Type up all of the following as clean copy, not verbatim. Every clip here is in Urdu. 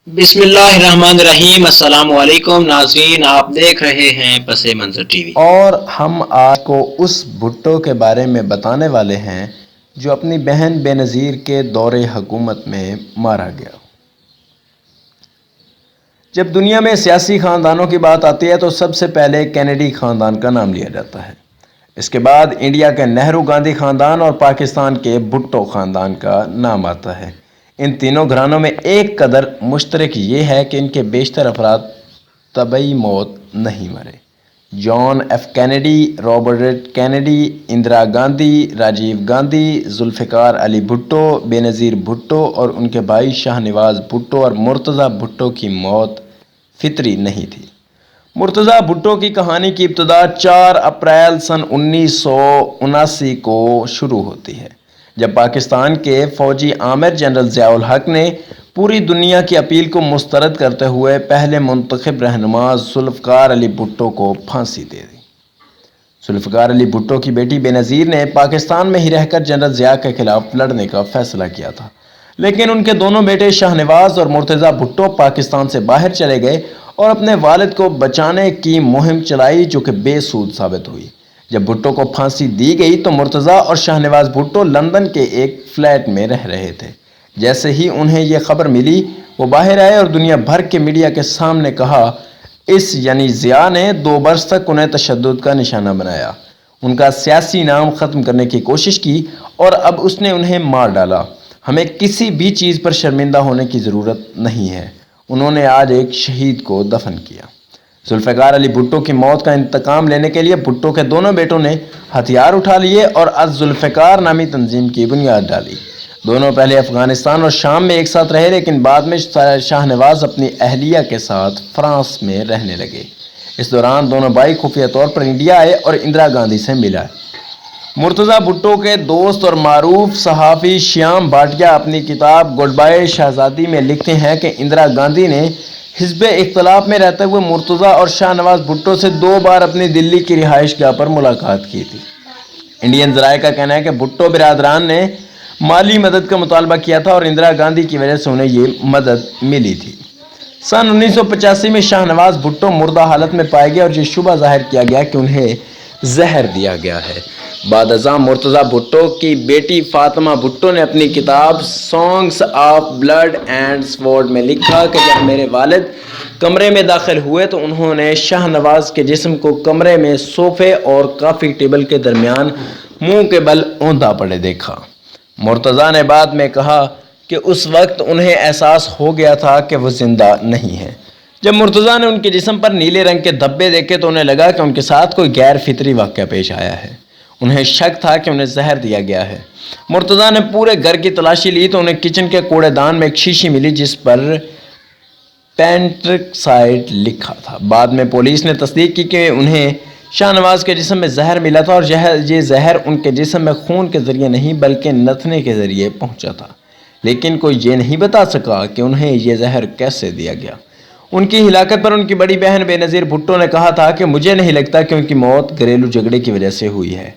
بسم اللہ الرحمن الرحیم۔ السلام علیکم ناظرین، آپ دیکھ رہے ہیں پس منظر ٹی وی اور ہم آج کو اس بھٹو کے بارے میں بتانے والے ہیں جو اپنی بہن بے نظیر کے دور حکومت میں مارا گیا۔ جب دنیا میں سیاسی خاندانوں کی بات آتی ہے تو سب سے پہلے کینیڈی خاندان کا نام لیا جاتا ہے۔ اس کے بعد انڈیا کے نہرو گاندھی خاندان اور پاکستان کے بھٹو خاندان کا نام آتا ہے۔ ان تینوں گھرانوں میں ایک قدر مشترک یہ ہے کہ ان کے بیشتر افراد طبعی موت نہیں مرے۔ John F Kennedy, Robert Kennedy, Indira Gandhi, Rajiv Gandhi, Zulfikar Ali Bhutto, Benazir Bhutto اور ان کے بھائی شاہ نواز بھٹو اور مرتضیٰ بھٹو کی موت فطری نہیں تھی۔ مرتضیٰ بھٹو کی کہانی کی ابتدا 4 اپریل سن 1979 کو شروع ہوتی ہے، جب پاکستان کے فوجی آمر جنرل ضیاء الحق نے پوری دنیا کی اپیل کو مسترد کرتے ہوئے پہلے منتخب رہنما ذوالفقار علی بھٹو کو پھانسی دے دی۔ ذوالفقار علی بھٹو کی بیٹی بے نظیر نے پاکستان میں ہی رہ کر جنرل ضیاء کے خلاف لڑنے کا فیصلہ کیا تھا، لیکن ان کے دونوں بیٹے شاہ نواز اور مرتضیٰ بھٹو پاکستان سے باہر چلے گئے اور اپنے والد کو بچانے کی مہم چلائی، جو کہ بے سود ثابت ہوئی۔ جب بھٹو کو پھانسی دی گئی تو مرتضیٰ اور شاہ نواز بھٹو لندن کے ایک فلیٹ میں رہ رہے تھے۔ جیسے ہی انہیں یہ خبر ملی، وہ باہر آئے اور دنیا بھر کے میڈیا کے سامنے کہا، اس یعنی ضیاء نے 2 برس تک انہیں تشدد کا نشانہ بنایا، ان کا سیاسی نام ختم کرنے کی کوشش کی اور اب اس نے انہیں مار ڈالا۔ ہمیں کسی بھی چیز پر شرمندہ ہونے کی ضرورت نہیں ہے۔ انہوں نے آج ایک شہید کو دفن کیا۔ ذوالفقار علی بھٹو کی موت کا انتقام لینے کے لیے بھٹو کے دونوں بیٹوں نے ہتھیار اٹھا لیے اور الذوالفقار نامی تنظیم کی بنیاد ڈالی۔ دونوں پہلے افغانستان اور شام میں ایک ساتھ رہے، لیکن بعد میں شاہ نواز اپنی اہلیہ کے ساتھ فرانس میں رہنے لگے۔ اس دوران دونوں بھائی خفیہ طور پر انڈیا آئے اور اندرا گاندھی سے ملا۔ مرتضیٰ بھٹو کے دوست اور معروف صحافی شیام بھاٹیا اپنی کتاب گڈ بائے شہزادی میں لکھتے ہیں کہ اندرا گاندھی نے حزب اختلاف میں رہتے ہوئے مرتضیٰ اور شاہ نواز بھٹو سے 2 بار اپنی دلی کی رہائش گاہ پر ملاقات کی تھی۔ انڈین ذرائع کا کہنا ہے کہ بھٹو برادران نے مالی مدد کا مطالبہ کیا تھا اور اندرا گاندھی کی وجہ سے انہیں یہ مدد ملی تھی۔ سن 1985 میں شاہ نواز بھٹو مردہ حالت میں پائے گئے اور یہ شبہ ظاہر کیا گیا کہ انہیں زہر دیا گیا ہے۔ بعد ازاں مرتضیٰ بھٹو کی بیٹی فاطمہ بھٹو نے اپنی کتاب songs of blood and sword میں لکھا کہ جب میرے والد کمرے میں داخل ہوئے تو انہوں نے شاہ نواز کے جسم کو کمرے میں صوفے اور کافی ٹیبل کے درمیان منہ کے بل اوندا پڑے دیکھا۔ مرتضیٰ نے بعد میں کہا کہ اس وقت انہیں احساس ہو گیا تھا کہ وہ زندہ نہیں ہے۔ جب مرتضیٰ نے ان کے جسم پر نیلے رنگ کے دھبے دیکھے تو انہیں لگا کہ ان کے ساتھ کوئی غیر فطری واقعہ پیش آیا ہے۔ انہیں شک تھا کہ انہیں زہر دیا گیا ہے۔ مرتضیٰ نے پورے گھر کی تلاشی لی تو انہیں کچن کے کوڑے دان میں ایک شیشی ملی جس پر پینٹرکسائڈ لکھا تھا۔ بعد میں پولیس نے تصدیق کی کہ انہیں شاہ نواز کے جسم میں زہر ملا تھا اور یہ زہر ان کے جسم میں خون کے ذریعے نہیں بلکہ نتھنے کے ذریعے پہنچا تھا، لیکن کوئی یہ نہیں بتا سکا کہ انہیں یہ زہر کیسے دیا گیا۔ ان کی ہلاکت پر ان کی بڑی بہن بے نظیر بھٹو نے کہا تھا کہ مجھے نہیں لگتا کہ ان کی موت گھریلو جھگڑے کی وجہ سے ہوئی ہے۔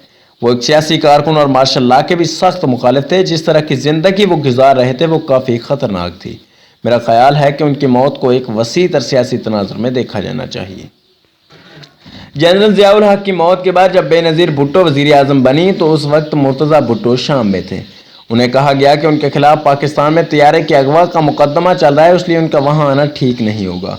وہ ایک سیاسی کارکن اور مارشل لاء کے بھی سخت مخالف تھے۔ جس طرح کی زندگی وہ گزار رہے تھے وہ کافی خطرناک تھی۔ میرا خیال ہے کہ ان کی موت کو ایک وسیع تر سیاسی تناظر میں دیکھا جانا چاہیے۔ جنرل ضیاء الحق کی موت کے بعد جب بے نظیر بھٹو وزیر اعظم بنی تو اس وقت مرتضیٰ بھٹو شام میں تھے۔ انہیں کہا گیا کہ ان کے خلاف پاکستان میں طیارے کے اغوا کا مقدمہ چل رہا ہے، اس لیے ان کا وہاں آنا ٹھیک نہیں ہوگا۔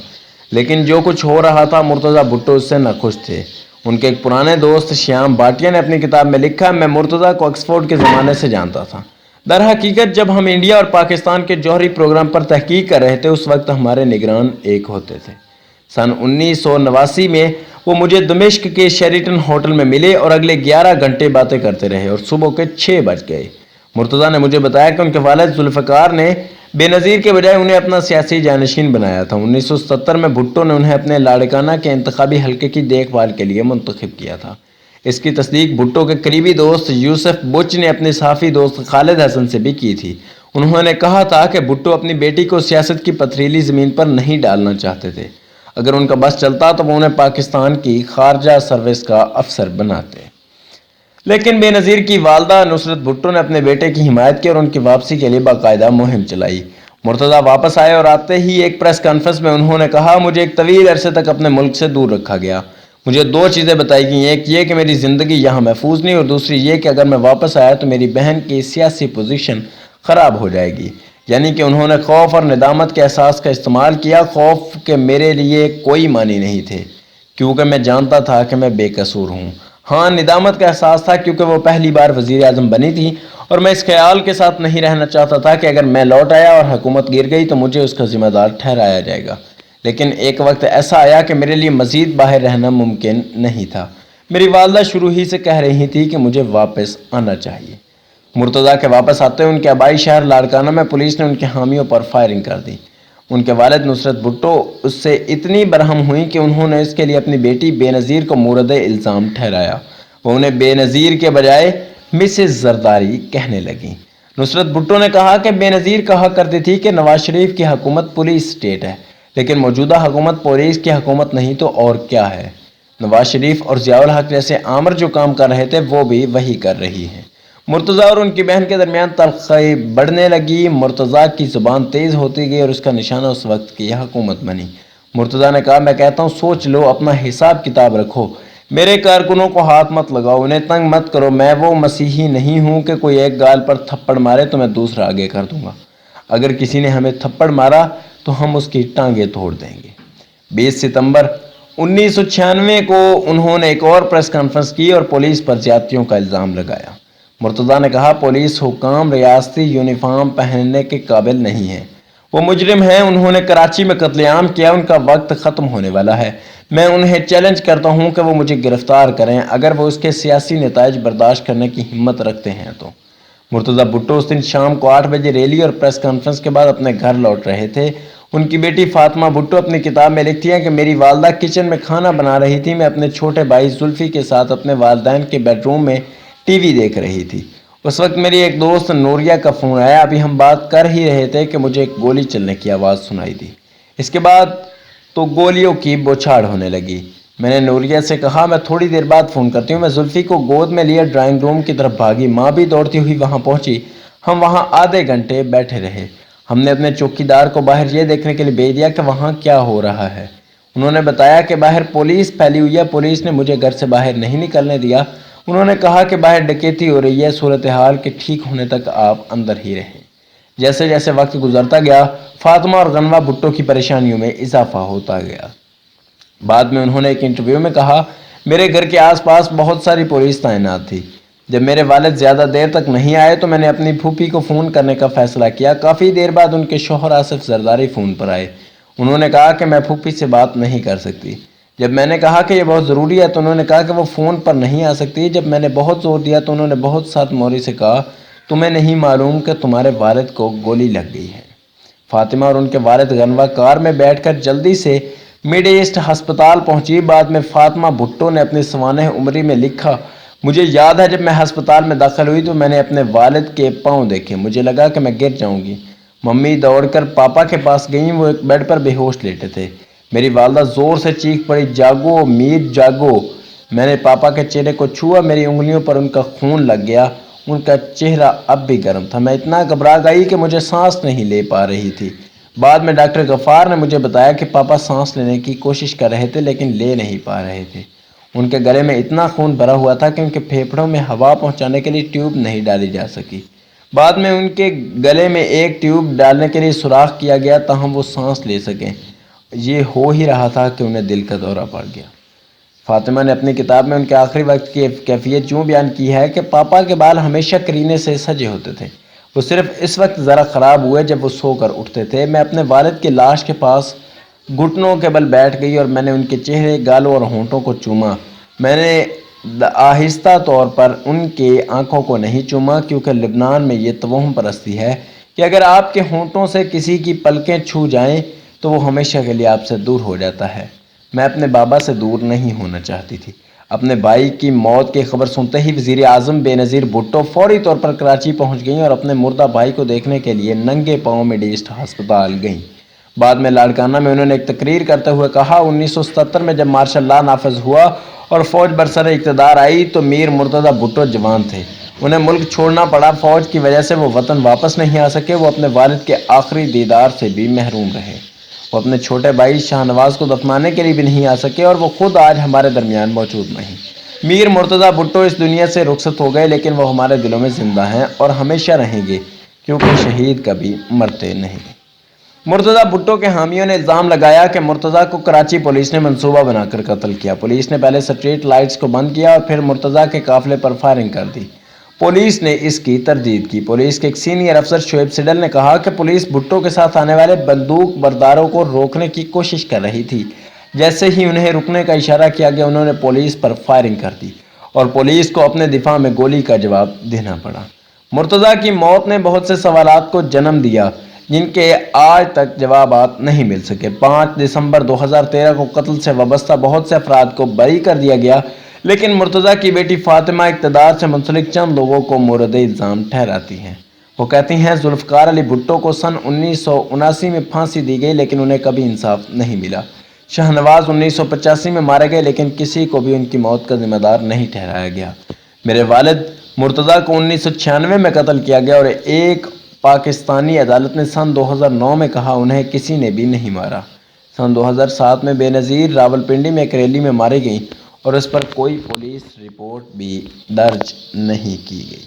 لیکن جو کچھ ہو رہا تھا مرتضیٰ بھٹو اس سے ناخوش تھے۔ ان کے ایک پرانے دوست شیام بھاٹیا نے اپنی کتاب میں لکھا، میں مرتضیٰ کو آکسفورڈ کے زمانے سے جانتا تھا۔ در حقیقت جب ہم انڈیا اور پاکستان کے جوہری پروگرام پر تحقیق کر رہے تھے اس وقت ہمارے نگران ایک ہوتے تھے۔ سن 1989 میں وہ مجھے دمشق کے شیریٹن ہوٹل میں ملے اور اگلے 11 گھنٹے باتیں کرتے رہے اور صبح کے 6 بج گئے۔ مرتضیٰ نے مجھے بتایا کہ ان کے والد ذوالفقار نے بے نظیر کے بجائے انہیں اپنا سیاسی جانشین بنایا تھا۔ 1970 میں بھٹو نے انہیں اپنے لاڑکانہ کے انتخابی حلقے کی دیکھ بھال کے لیے منتخب کیا تھا۔ اس کی تصدیق بھٹو کے قریبی دوست یوسف بچ نے اپنے صحافی دوست خالد حسن سے بھی کی تھی۔ انہوں نے کہا تھا کہ بھٹو اپنی بیٹی کو سیاست کی پتھریلی زمین پر نہیں ڈالنا چاہتے تھے۔ اگر ان کا بس چلتا تو وہ انہیں پاکستان کی خارجہ سروس کا افسر بناتے۔ لیکن بے نظیر کی والدہ نصرت بھٹو نے اپنے بیٹے کی حمایت کی اور ان کی واپسی کے لیے باقاعدہ مہم چلائی۔ مرتضیٰ واپس آئے اور آتے ہی ایک پریس کانفرنس میں انہوں نے کہا مجھے ایک طویل عرصے تک اپنے ملک سے دور رکھا گیا. مجھے 2 چیزیں بتائی گئیں، ایک یہ کہ میری زندگی یہاں محفوظ نہیں، اور دوسری یہ کہ اگر میں واپس آیا تو میری بہن کی سیاسی پوزیشن خراب ہو جائے گی. یعنی کہ انہوں نے خوف اور ندامت کے احساس کا استعمال کیا. خوف کے میرے لیے کوئی معنی نہیں تھے کیونکہ میں جانتا تھا کہ میں بے قصور ہوں. ہاں، ندامت کا احساس تھا کیونکہ وہ پہلی بار وزیر اعظم بنی تھی اور میں اس خیال کے ساتھ نہیں رہنا چاہتا تھا کہ اگر میں لوٹ آیا اور حکومت گر گئی تو مجھے اس کا ذمہ دار ٹھہرایا جائے گا. لیکن ایک وقت ایسا آیا کہ میرے لیے مزید باہر رہنا ممکن نہیں تھا. میری والدہ شروع ہی سے کہہ رہی تھی کہ مجھے واپس آنا چاہیے. مرتضیٰ کے واپس آتے ان کے آبائی شہر لاڑکانہ میں پولیس نے ان کے حامیوں پر فائرنگ کر دی. ان کے والد نصرت بھٹو اس سے اتنی برہم ہوئیں کہ انہوں نے اس کے لیے اپنی بیٹی بے نظیر کو مورد الزام ٹھہرایا. وہ انہیں بے نظیر کے بجائے مسز زرداری کہنے لگیں. نصرت بھٹو نے کہا کہ بے نظیر کہا کرتی تھی کہ نواز شریف کی حکومت پولیس اسٹیٹ ہے، لیکن موجودہ حکومت پولیس کی حکومت نہیں تو اور کیا ہے. نواز شریف اور ضیاء الحق جیسے آمر جو کام کر رہے تھے وہ بھی وہی کر رہی ہیں. مرتضیٰ اور ان کی بہن کے درمیان تلخی بڑھنے لگی. مرتضیٰ کی زبان تیز ہوتی گئی اور اس کا نشانہ اس وقت کی حکومت بنی. مرتضیٰ نے کہا میں کہتا ہوں سوچ لو، اپنا حساب کتاب رکھو، میرے کارکنوں کو ہاتھ مت لگاؤ، انہیں تنگ مت کرو. میں وہ مسیحی نہیں ہوں کہ کوئی ایک گال پر تھپڑ مارے تو میں دوسرا آگے کر دوں گا. اگر کسی نے ہمیں تھپڑ مارا تو ہم اس کی ٹانگیں توڑ دیں گے. 20 ستمبر 1996 کو انہوں نے ایک اور پریس کانفرنس کی اور پولیس پر زیادتیوں کا الزام لگایا. مرتضیٰ نے کہا پولیس حکام ریاستی یونیفارم پہننے کے قابل نہیں ہیں، وہ مجرم ہیں، انہوں نے کراچی میں قتل عام کیا، ان کا وقت ختم ہونے والا ہے. میں انہیں چیلنج کرتا ہوں کہ وہ مجھے گرفتار کریں اگر وہ اس کے سیاسی نتائج برداشت کرنے کی ہمت رکھتے ہیں تو. مرتضیٰ بھٹو اس دن شام کو 8 بجے ریلی اور پریس کانفرنس کے بعد اپنے گھر لوٹ رہے تھے. ان کی بیٹی فاطمہ بھٹو اپنی کتاب میں لکھتی ہیں کہ میری والدہ کچن میں کھانا بنا رہی تھی، میں اپنے چھوٹے بھائی زلفی کے ساتھ اپنے والدین کے بیڈ روم میں ٹی وی دیکھ رہی تھی. اس وقت میری ایک دوست نوریہ کا فون آیا. ابھی ہم بات کر ہی رہے تھے کہ مجھے ایک گولی چلنے کی آواز سنائی دی. اس کے بعد تو گولیوں کی بوچھاڑ ہونے لگی. میں نے نوریہ سے کہا میں تھوڑی دیر بعد فون کرتی ہوں. میں زلفی کو گود میں لیے ڈرائنگ روم کی طرف بھاگی. ماں بھی دوڑتی ہوئی وہاں پہنچی. ہم وہاں آدھے گھنٹے بیٹھے رہے. ہم نے اپنے چوکیدار کو باہر یہ دیکھنے کے لیے بھیج دیا کہ وہاں کیا ہو رہا ہے. انہوں نے بتایا کہ باہر پولیس پھیلی ہوئی ہے. پولیس نے مجھے گھر سے باہر نہیں نکلنے دیا. انہوں نے کہا کہ باہر ڈکیتی ہو رہی ہے، صورتحال کے ٹھیک ہونے تک آپ اندر ہی رہیں. جیسے جیسے وقت گزرتا گیا فاطمہ اور غنوہ بھٹو کی پریشانیوں میں اضافہ ہوتا گیا. بعد میں انہوں نے ایک انٹرویو میں کہا میرے گھر کے آس پاس بہت ساری پولیس تعینات تھی. جب میرے والد زیادہ دیر تک نہیں آئے تو میں نے اپنی پھوپھی کو فون کرنے کا فیصلہ کیا. کافی دیر بعد ان کے شوہر آصف زرداری فون پر آئے. انہوں نے کہا کہ میں پھوپھی سے بات نہیں کر سکتی. جب میں نے کہا کہ یہ بہت ضروری ہے تو انہوں نے کہا کہ وہ فون پر نہیں آ سکتی. جب میں نے بہت زور دیا تو انہوں نے بہت ساتھ موری سے کہا تمہیں نہیں معلوم کہ تمہارے والد کو گولی لگ گئی ہے. فاطمہ اور ان کے والد غنوہ کار میں بیٹھ کر جلدی سے مڈ ایسٹ ہسپتال پہنچی. بعد میں فاطمہ بھٹو نے اپنی سوانح عمری میں لکھا مجھے یاد ہے جب میں ہسپتال میں داخل ہوئی تو میں نے اپنے والد کے پاؤں دیکھے. مجھے لگا کہ میں گر جاؤں گی. ممی دوڑ کر پاپا کے پاس گئیں. وہ ایک بیڈ پر بے ہوش لیٹے تھے. میری والدہ زور سے چیخ پڑی جاگو میر جاگو. میں نے پاپا کے چہرے کو چھوا. میری انگلیوں پر ان کا خون لگ گیا. ان کا چہرہ اب بھی گرم تھا. میں اتنا گھبرا گئی کہ مجھے سانس نہیں لے پا رہی تھی. بعد میں ڈاکٹر غفار نے مجھے بتایا کہ پاپا سانس لینے کی کوشش کر رہے تھے لیکن لے نہیں پا رہے تھے. ان کے گلے میں اتنا خون بھرا ہوا تھا کہ ان کے پھیپھڑوں میں ہوا پہنچانے کے لیے ٹیوب نہیں ڈالی جا سکی. بعد میں ان کے گلے میں ایک ٹیوب ڈالنے کے لیے سوراخ کیا گیا تاہم وہ سانس لے سکیں. یہ ہو ہی رہا تھا کہ انہیں دل کا دورہ پڑ گیا. فاطمہ نے اپنی کتاب میں ان کے آخری وقت کی کیفیت یوں بیان کی ہے کہ پاپا کے بال ہمیشہ کرینے سے سجے ہوتے تھے. وہ صرف اس وقت ذرا خراب ہوئے جب وہ سو کر اٹھتے تھے. میں اپنے والد کی لاش کے پاس گھٹنوں کے بل بیٹھ گئی اور میں نے ان کے چہرے گالوں اور ہونٹوں کو چوما. میں نے آہستہ طور پر ان کی آنکھوں کو نہیں چوما کیونکہ لبنان میں یہ توہم پرستی ہے کہ اگر آپ کے ہونٹوں سے کسی کی پلکیں چھو جائیں تو وہ ہمیشہ کے لیے آپ سے دور ہو جاتا ہے. میں اپنے بابا سے دور نہیں ہونا چاہتی تھی. اپنے بھائی کی موت کی خبر سنتے ہی وزیر اعظم بے نظیر بھٹو فوری طور پر کراچی پہنچ گئیں اور اپنے مردہ بھائی کو دیکھنے کے لیے ننگے پاؤں مڈ ایسٹ ہسپتال گئیں. بعد میں لاڑکانہ میں انہوں نے ایک تقریر کرتے ہوئے کہا 1977 میں جب مارشل لا نافذ ہوا اور فوج برسر اقتدار آئی تو میر مرتضیٰ بھٹو جوان تھے. انہیں ملک چھوڑنا پڑا، فوج کی وجہ سے وہ وطن واپس نہیں آ سکے، وہ اپنے والد کے آخری دیدار سے بھی محروم رہے، وہ اپنے چھوٹے بھائی شاہ نواز کو دفنانے کے لیے بھی نہیں آ سکے، اور وہ خود آج ہمارے درمیان موجود نہیں۔ میر مرتضیٰ بھٹو اس دنیا سے رخصت ہو گئے، لیکن وہ ہمارے دلوں میں زندہ ہیں اور ہمیشہ رہیں گے، کیونکہ شہید کبھی مرتے نہیں۔ مرتضیٰ بھٹو کے حامیوں نے الزام لگایا کہ مرتضیٰ کو کراچی پولیس نے منصوبہ بنا کر قتل کیا۔ پولیس نے پہلے اسٹریٹ لائٹس کو بند کیا اور پھر مرتضیٰ کے قافلے پر فائرنگ کر دی۔ پولیس نے اس کی تردید کی۔ پولیس کے ایک سینئر افسر شعیب سڈل نے کہا کہ پولیس بھٹو کے ساتھ آنے والے بندوق برداروں کو روکنے کی کوشش کر رہی تھی۔ جیسے ہی انہیں رکنے کا اشارہ کیا گیا، انہوں نے پولیس پر فائرنگ کر دی اور پولیس کو اپنے دفاع میں گولی کا جواب دینا پڑا۔ مرتضیٰ کی موت نے بہت سے سوالات کو جنم دیا، جن کے آج تک جوابات نہیں مل سکے۔ 5 دسمبر 2013 کو قتل سے وابستہ بہت سے افراد کو بری کر دیا گیا، لیکن مرتضیٰ کی بیٹی فاطمہ اقتدار سے منسلک چند لوگوں کو مورد الزام ٹھہراتی ہیں۔ وہ کہتی ہیں ذوالفقار علی بھٹو کو سن 1979 میں پھانسی دی گئی، لیکن انہیں کبھی انصاف نہیں ملا۔ شاہ نواز 1985 میں مارے گئے، لیکن کسی کو بھی ان کی موت کا ذمہ دار نہیں ٹھہرایا گیا۔ میرے والد مرتضیٰ کو 1996 میں قتل کیا گیا اور ایک پاکستانی عدالت نے سن 2009 میں کہا انہیں کسی نے بھی نہیں مارا۔ سن 2007 میں بے نظیر راولپنڈی میں ایک ریلی میں ماری گئیں اور اس پر کوئی پولیس رپورٹ بھی درج نہیں کی گئی۔